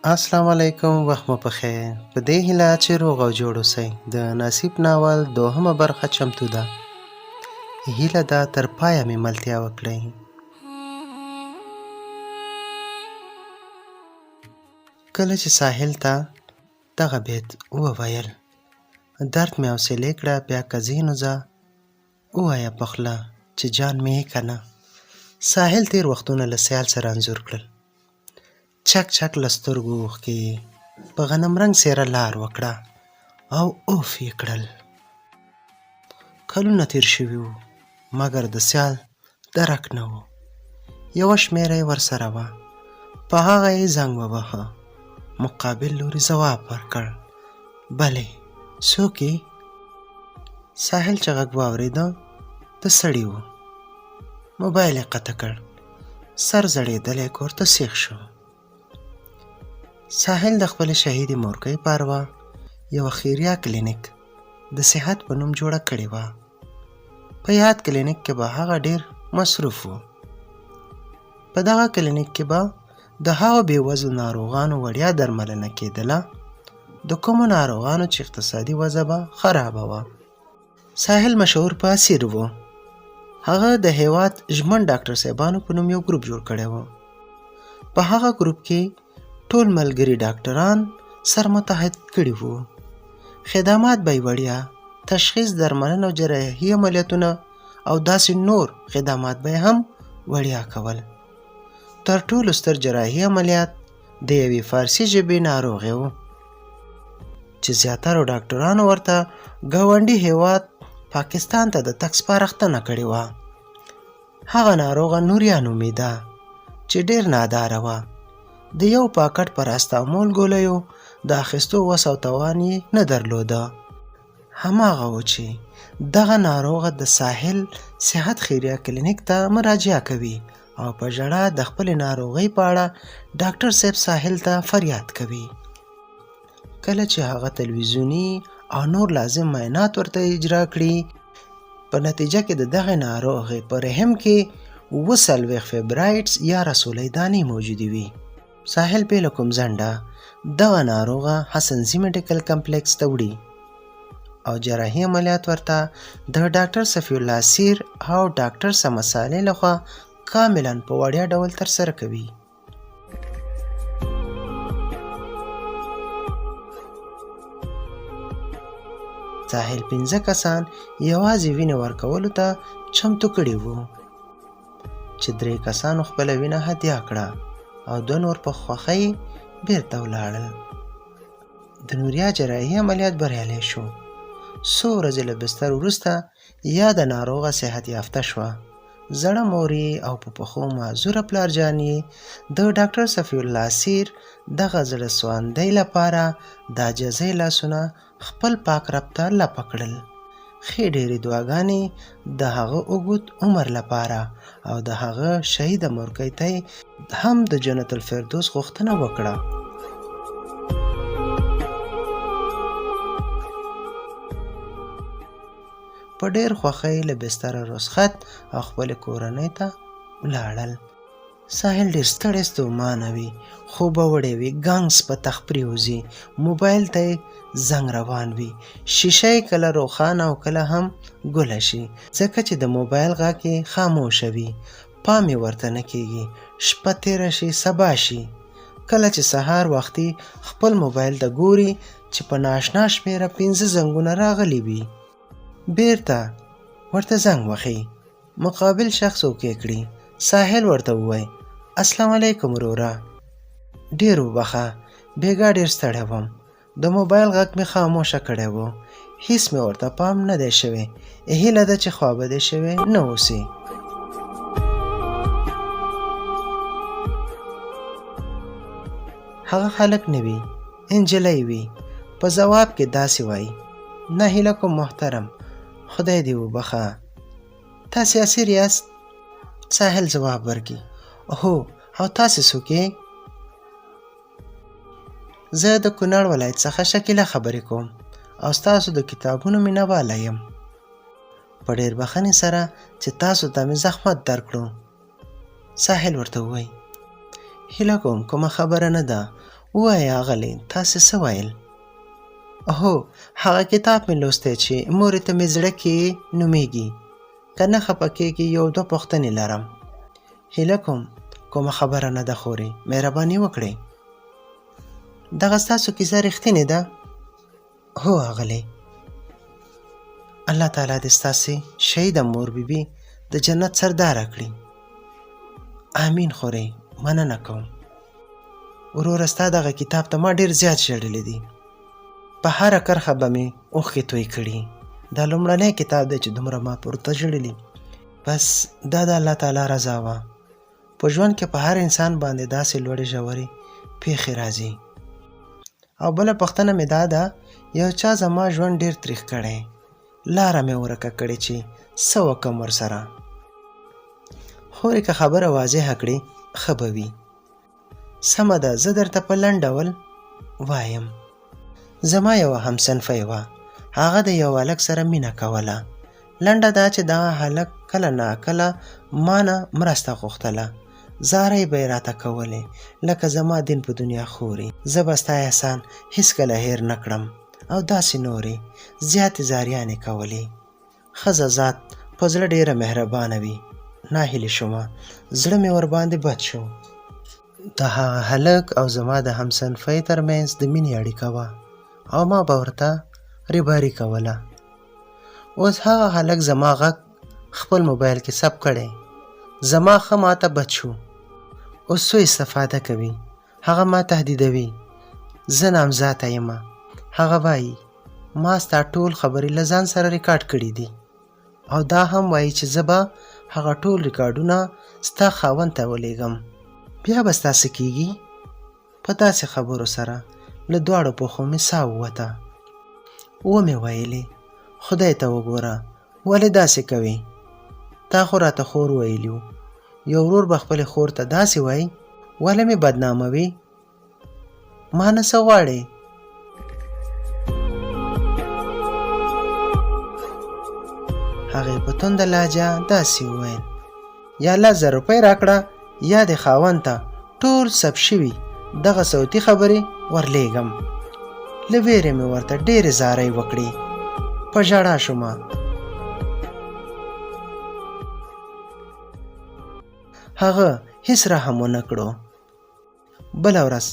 السلام علیکم، وخت مو پخیر. په دې هیله چې روغ او جوړ اوسئ. د نصیب ناول دوهمه برخه چمتو ده. هیله ده تر پایه مې ملتیا وکړئ. کله چې ساحل ته دغه بیت وویل، درد مې حوصلې کړه، بیا که ځې نو ځه، ووایه په خوله چې جان مې یې که نه. ساحل تېر وختونه له سیال سره انځور کړل. چک چک له سترګو اوښکې په غنمرنګ څېره لار وکړه او اوف یې کړل. کلونه تېر شوي وو، مګر د سیال درک نه و. یوه شمېره یې ورسره وه، په هغه یې زنګ وواهه. مقابل لوري ځواب ورکړ، بلې، څوک یې؟ ساحل چې غږ واورېده د سړي و. موبایل یې قطع کړ، سر زړېدلی کور ته سیخ شو. ساحل د خپلې شهیدې مورکۍ په اروا یوه خیریه کلینیک د صحت په نوم جوړه کړې وه. په یاد کلینیک کې به هغه ډېر مصروف و. په دغه کلینیک کې به د هغو بېوزلو ناروغانو وړیا درملنه کېدله، د کومو ناروغانو چې اقتصادي وضع به خرابه وه. ساحل مشهور په اسیر و. هغه د هېواد ژمن ډاکټر صاحبانو په نوم یو ګروپ جوړ کړی و. په هغه ګروپ کې ټول ملګري ډاکټران سر متحد کړي وو. خدمات به یې وړیا، تشخیص، درملنه او جراحي عملیاتونه او داسې نور خدمات به یې هم وړیا کول. تر ټولو ستر جراحي عملیات د یوې فارسي ژبې ناروغۍ و چې زیاترو ډاکټرانو ورته ګاونډي هېواد پاکستان ته د تګ سپارښتنه کړې وه. هغه ناروغه نوریا نومېده چې ډېر ناداره وه. د یو پاکټ پاراستامول ګولیو د اخیستو وس او توان یې نه درلوده. هماغه و چې دغه ناروغه د ساحل صحت خیریه کلینیک ته مراجعه کوي او په ژړا د خپلې ناروغۍ په اړه ډاکټر صاحب ساحل ته فریاد کوي. کله چې هغه تلویزیوني او نور لازم معاینات ورته اجرا کړي، په نتیجه کې د دغې ناروغۍ په رحم کې 40 فیبرایډز یا رسولۍ دانې موجودې وي. ساحل بې له کوم ځنډه دغه ناروغه حسنزي میډیکل کمپلیکس ته وړي او جراحي عملیات ورته د ډاکټر صفي الله سیر او ډاکټر سمد صالح لخوا کاملا په وړیا ډول ترسره کوي. ساحل 5 کسان یوازې وینې ورکولو ته چمتو کړي وو چې 3 کسانو خپله وینه هدیه کړه او 2 نور په خوښۍ بیرته ولاړل. د نوریا جراحي عملیات بریالی شو. څو ورځې له بستر وروسته یا د ناروغه صحت یافته شوه. زړه مور او په پښو معذوره پلارجان یې د ډاکټر صفي الله سیر دغه زړه سواندۍ لپاره د عاجزۍ لاسونه خپل پاک رب ته لپه کړل. ښې ډېرې دعاګانې د هغه اوږد عمر لپاره او د هغه شهیده مورکۍ ته هم د جنت الفردوس غوښتنه وکړه. په ډېر خوښۍ له بستره رخصت او خپلې کورنۍ ته ولاړل. ساحل ډېر ستړی ستومانه وي، خوبه وړی وي، ګنګس په تخت پرېوځي، موبایل ته یې زنګ روان وي، شیشه یې کله روښانه او کله هم ګوله شي، ځکه چې د موبایل غږ یې خاموشه وي. پام یې ورته نه کېږي. شپه تېره شي، سبا شي. کله چې سهار وختي خپل موبایل ته ګوري چې په نااشنا شمېره 5 زنګونه راغلي وي، بیرته ورته زنګ وخی. مقابل شخص اوکې کړي. ساحل ورته ووایي، السلام علیکم وروره، ډېر وبخه، بېګا ډېر ستړی وم، د موبایل غږ مې خاموشه کړی و، هیڅ مې ورته پام نه دی شوی، هیله ده چې خوابدی شوی نه اوسې. هغه خلک نه وي، انجلۍ وي. په ځواب کې داسې وایي، نه هیله کوم محترم، خدای دې وبخه، تاسې اسیر یاست؟ ساحل ځواب ورکړي، هو، او تاسې څوک یې؟ زه د کونړ ولایت څخه شکیله خبرې کوم او ستاسو د کتابونو مینهواله یم. په ډېر بخښنې سره چې تاسو ته مې زحمت درکړو. ساحل ورته ووایي، هیله کوم کومه خبره نه ده، ووایه اغلې تاسې څه ویل؟ هو هغه کتاب مې لوستی چې مورې ته مې زړه کې نومیږي. که نه خفه کېږي یو دوه پوښتنې لرم. هیله کومه خبره نه ده خورې، مهرباني وکړئ. دغه ستاسو کیسه رښتینې ده؟ هو اغلې. الله تعالی دې ستاسې شهیده مور بیبي د جنت سرداره کړي. امین خورې، مننه کوم. وروره ستا دغه کتاب ته ما ډېر زیات ژړلی دي. په هره کرښه به مې اوښکې توی کړي. دا لومړنی کتاب دی چې دومره ما پورته ژړلي. بس دا د الله تعالی رضا وه. په ژوند کې په هر انسان باندې داسې لوړې ژورې پیښې راځي. او بله پوښتنه مې دا ده، یو چا زما ژوند ډېر تریخ کړی، لاره مې ورکه کړې چې څه وکړم ورسره. خورې که خبره واضحه کړې ښه به وي. سمه ده، زه درته په لنډ ډول وایم. زما یوه همصنفی وه، هغه د یو هلک سره مینه کوله. لنډه دا چې دغه هلک کله ناکله ما نه مرسته غوښتله. زارۍ به یې راته کولې لکه زما دین په دنیا خوري، زه به ستا احسان هېڅکله هېر نه کړم، او داسې نورې زیاتې زاریانې کولې. ښځه ذات په زړه ډېره مهربانه وي. ناهیلې شومه، زړه مې ورباندې بد شو. د هغه هلک او زما د همصنفۍ ترمنځ د مینې اړیکه وه، او ما به ورته ریباري کوله. اوس هغه هلک زما غږ خپل موبایل کې ثبت کړی. زما ښه ماته بد شو. اوس سوء استفاده کوي. هغه ما تهدیدوي. زه نامزاته یمه. هغه وایي ما ستا ټول خبرې له ځان سره ریکارډ کړي دي، او دا هم وایي چې زه به هغه ټول ریکارډونه ستا خاوند ته ولېږم. بیا به ستا څه کېږي؟ په داسې خبرو سره له دواړو پښو مې ساه ووته. ومې ویلې خدای ته وګوره، ولې داسې کوې؟ تا خو راته خور ویلي و. یو ورور به خپلې خور ته داسې وایي، ولې مې بدناموي؟ ما نه څه غواړې؟ هغې په تنده لهجه داسې وویل، یا 10,000 روپۍ راکړه یا دې خاوند ته ټول ثبت شوي دغه صوتي خبرې ورلیږم. له ویرې مې ورته ډېرې زارۍ وکړې. په ژړا شومه. هغه هیڅ رحم ونه کړو. بله ورځ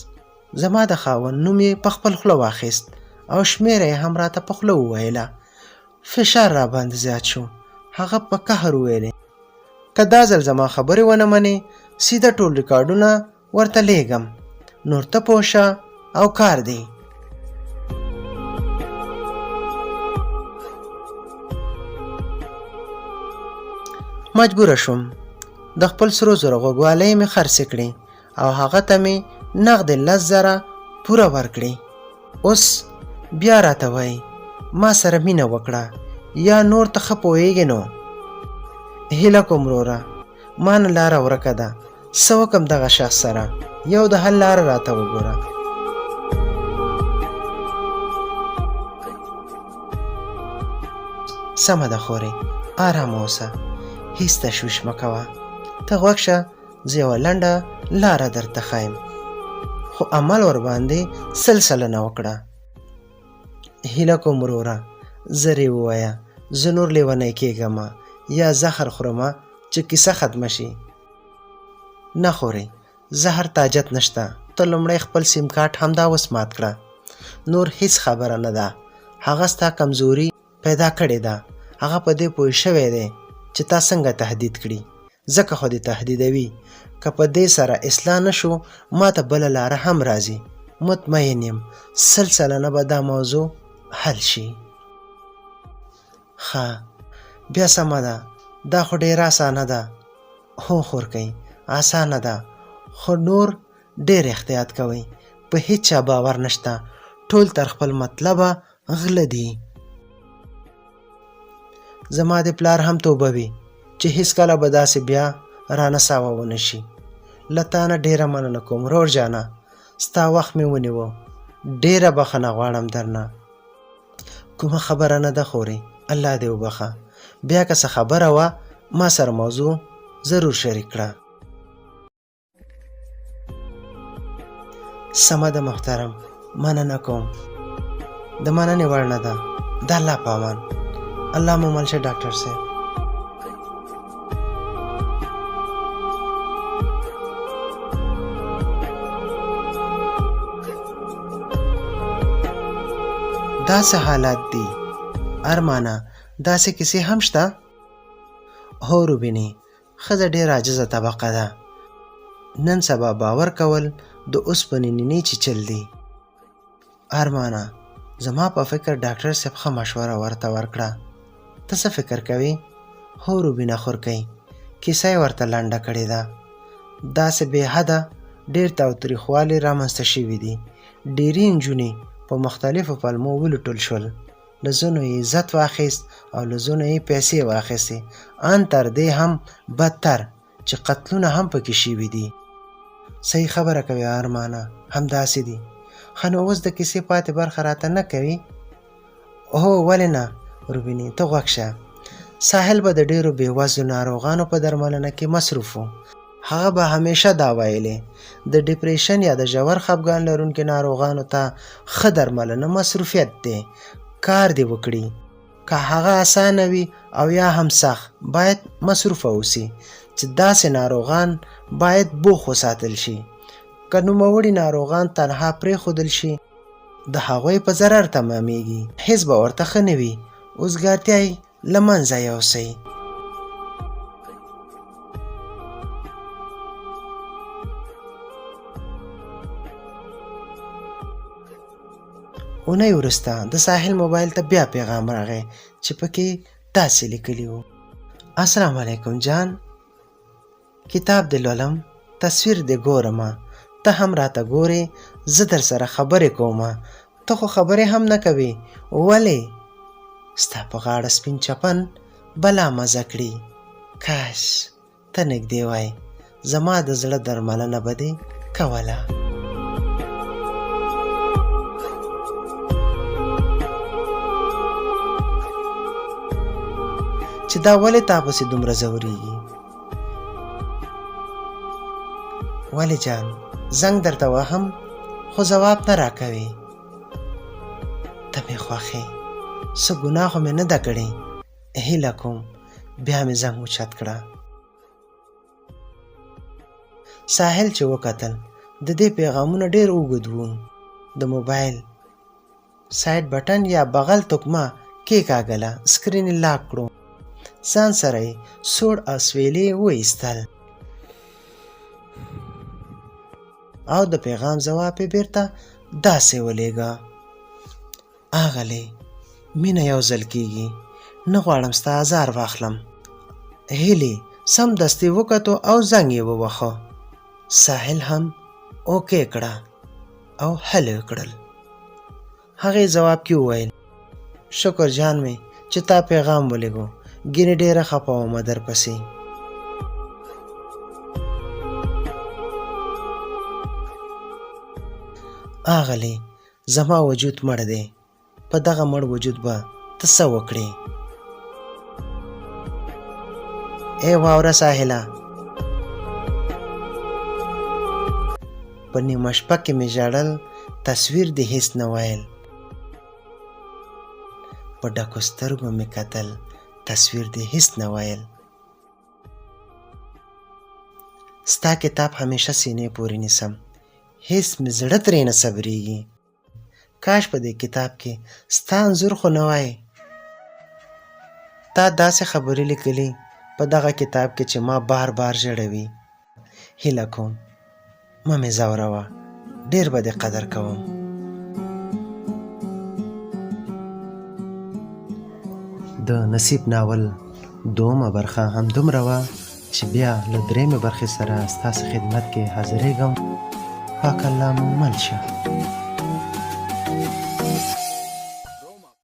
زما د خاوند نوم یې په خپل خوله واخیست او شمېره یې هم راته په خوله وویله. فشار را باندې زیات شو. هغه په قهر وویلې که دا ځل زما خبرې ونه منې سیده ټول ریکارډونه ورته لیږم. نور ته پوه شه او کار دی. مجبوره شوم. د خپل سرو زرو غوږوالۍ مې خرڅې کړې او هغه ته مې نغدې 10,000 پوره ورکړې. اوس بیا راته وایي ما سره مینه وکړه یا نور ته ښه پوهېږې نو. هیله کوم وروره، ما نه لاره ورکه ده. څه وکړم دغه شخص سره؟ یو د حل لاره راته وګوره. سمه ده خورې، آرامه اوسه، هیڅ تشویش مه کوه. ته غوږ شه، زه یوه لنډه لاره درته ښایم، خو عمل ورباندې 100 سلنه وکړه. هیله کوم وروره، زر یې ووایه زه نور لیونی کېږمه یا زهر خورمه چې کیسه ختمه شي. نه خورې، زهر تاجت نشته. ته لومړی خپل سیم کارت همدا اوس مات کړه. نور هیڅ خبره نه ده. هغه ستا کمزوري پیدا کړې ده. هغه په دې پوه شوی دی چې تا څنګه تهدید کړي، ځکه خو دې تهدیدوي. که په دې سره اصلاح نه شو ما ته بله لاره هم راځي. مطمئن یم 100 سلنه به دا موضوع حل شي. ښه بیا سمه ده، دا خو ډېره اسانه ده. هو خورکۍ، اسانه ده، خو نور ډېر احتیاط کوئ. په هیڅ چا باور نشته. ټول تر خپل مطلبه غله دي. زما د پلار هم توبه وي چې هیڅکله به داسې بیا رانه ساوه ونه شي. له تا نه ډېره مننه کوم ورور جانه، ستا وخت مې ونیوه. ډېره بخښنه غواړم درنه. کومه خبره نه ده خورې، الله دې وبخه. بیا که څه خبره وه ما سره موضوع ضرور شریک کړه. سمه ده محترم، مننه کوم. د مننې وړ نه ده. د الله په امان. الله مو مل شه ډاکټر صاحب. داسې حالات دي. ارمانه داسې کیسې هم شته؟ هو روبینې، ښځه ډېره عاجزه طبقه ده. نن سبا باور کول د اوسپنې نینې چیچل دي. ارمانه زما په فکر ډاکټر صاحب ښه مشوره ورته ورکړه. ته څه فکر کوې؟ هو روبینه خورکۍ، کیسه یې ورته لنډه کړې ده. داسې بې حده ډېر تاوتریخوالی رامنځته شوي دي. ډېرې نجونې په مختلفو پلمو ولوټل شول. له ځینو یې عزت واخیست او له ځینو یې پیسې واخیستې. ان تر دې هم بدتر چې قتلونه هم پکې شوي دي. صحیح خبره کوي ارمانه، همداسې دي. ښه نو اوس د کیسې پاتې برخه راته نه کوي؟ هو ولې نه روبینې، ته غوږ شه. ساحل به د ډېرو بېوزلو ناروغانو په درملنه کې مصروف و. هغه به همیشه دا ویلې د ډیپریشن یا د ژور خفګان لرونکو ناروغانو ته ښه درملنه مصروفیت دی. کار دې وکړي، که هغه اسانه وي او یا هم سخت، باید مصروفه اوسي چې داسې ناروغان باید بوخ وساتل شي. که نوموړي ناروغان تنها پرېښودل شي د هغوی په ضرر تمامیږي. هېڅ به ورته ښه نه وي. اوزګارتیا یې له منځه یوسئ. اونۍ وروسته د ساحل موبایل ته بیا پیغام راغی چې پکې داسې لیکلي وو: السلام علیکم جان، کتاب دې لولم، تصویر دې ګورمه، ته هم راته ګورې، زه در سره خبرې کومه، ته خو خبرې هم نه کوې. ولې؟ ستا په غاړه سپین چپن بلا مزه کړي. کاش ته نږدې وای، زما د زړه درملنه به دې کوله. چې دا ولې تا پسې دومره ځورېږي؟ ولې جان، زنګ درته وهم خو ځواب نه راکوې. ته مې خوښې، څه ګناه خو مې نه ده کړې. هیله کوم بیا مې زنګ اوچت کړه. ساحل چې وکتل د دې پیغامونه ډېر اوږد وو. د موبایل سایډ بټن یا بغل تکمه کېکاږله، سکرین یې لاک کړو. ځان سره یې سوړ اسویلې وایستل او د پیغام ځواب یې بیرته داسې ولېږه: اغلې مینه یو ځل کېږي، نه غواړم ستا ازار واخلم. هیلې سمدستي وکتو او زنګ یې ووهه. ساحل هم اوکې کړه او حل یې کړل. هغې ځواب کې وویل: شکر جان مې چې تا پیغام ولېږو، ګینې ډېره خفه ومه درپسې. اغلې زما وجود مړ دی، په دغه مړ وجود به ته څه وکړې؟ ای واوره ساحله، په نیمه شپه کې مې ژړل، تصویر دې هېڅ نه ویل. په ډکو سترګو مې کتل، تصویر دې هېڅ نه ویل. ستا کتاب همیشه سینې پورې نیسم، هېڅ مې زړه ترې نه صبرېږي. کاش په دې کتاب کې ستا انځور خو نه وای. تا داسې خبرې لیکلي په دغه کتاب کې چې ما بار بار ژړوي. هیله کوم مه مې ځوروه، ډېر به دې قدر کوم. د نصیب ناول دومه برخه همدومره وه چې بیا له درېیمې برخې سره ستاسو خدمت کې حاضرېږم. پاک الله مو مل شه.